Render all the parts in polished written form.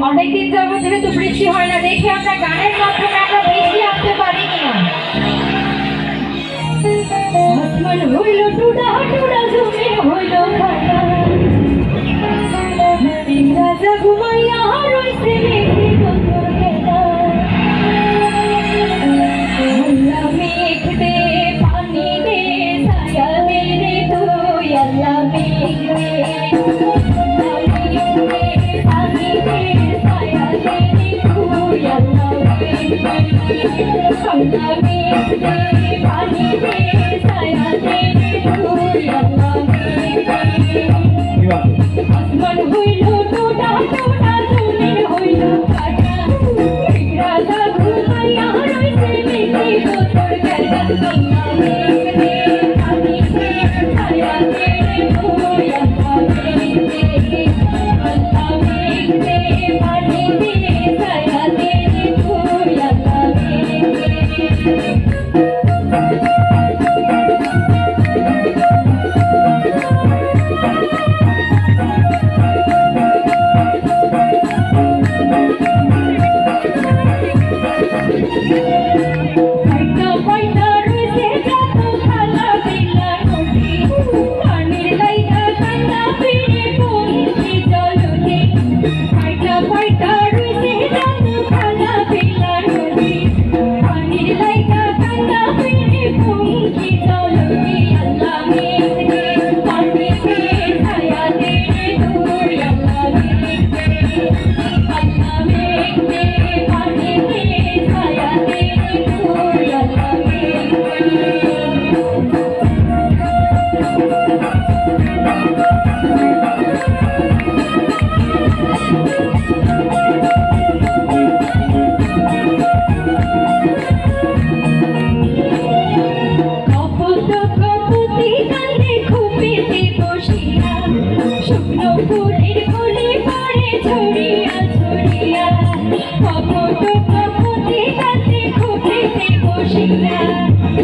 অনেকদিন যাবত যেহেতু বৃষ্টি হয় না, দেখি আমরা গানের মাধ্যমে আমরা বৃষ্টি আনতে পারি কিনা। আসমান হইল টুডা টুডা, জমিন হইল খাটা, রাজা ঘুমাইয়া রইছে মেঘে বন্ধুর খেলা। আল্লাহ মেঘ দে পানি দে ছায়া দে রে তুই, আল্লাহ মেঘ দে আসমান হইল টুটা টুটা, জমিন হইল কাটা, রাজা ঘুমাইয়া রইছে মেঘে বন্ধুর খেলা। আল্লাহ মেঘ দে পানি দে ছায়া দে রে তুই, আল্লাহ মেঘ দে, আল্লাহ মেঘ দে পানি দে ছায়া দে রে তুই, আল্লাহ মেঘ দে।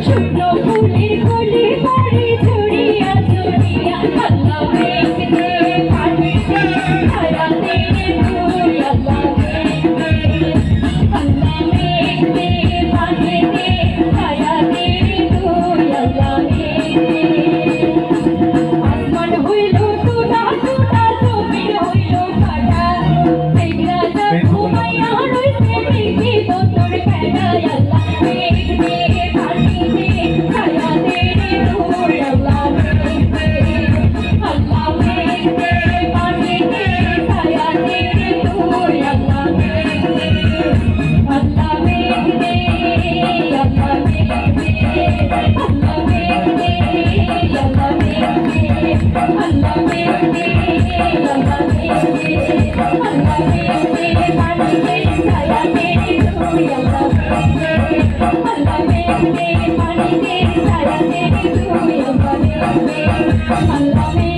শুকনো ফুলের কলি পরে ছড়িয়া ছড়িয়া, আল্লাহ মেঘ দে পানি দে ছায়া দে রে তুই, আল্লাহ মেঘ দে, আল্লাহ মেঘ দে পানি দে ছায়া দে রে তুই, আল্লাহ মেঘ দে। আসমান হইল টুটা টুটা, জমিন হইল কাটা, রাজা ঘুমাইয়া রইছে মেঘে বন্ধুর খেলা। আল্লাহ মেঘ দে পানি দে ছায়া দে রে তুই, আল্লাহ মেঘ দে, আল্লাহ মেঘ দে পানি দে ছায়া দে রে তুই, আল্লাহ মেঘ দে, আল্লাহ মেঘ দে, আল্লাহ মেঘ দে, আল্লাহ মেঘ দে, আল্লাহ মেঘ দে, আল্লাহ মেঘ দে, আল্লাহ মেঘ দে, আল্লাহ মেঘ দে পানি দে ছায়া দে রে তুই, আল্লাহ মেঘ দে, আল্লাহ মেঘ দে পানি দে ছায়া দে রে তুই, আল্লাহ মেঘ দে, আল্লাহ মেঘ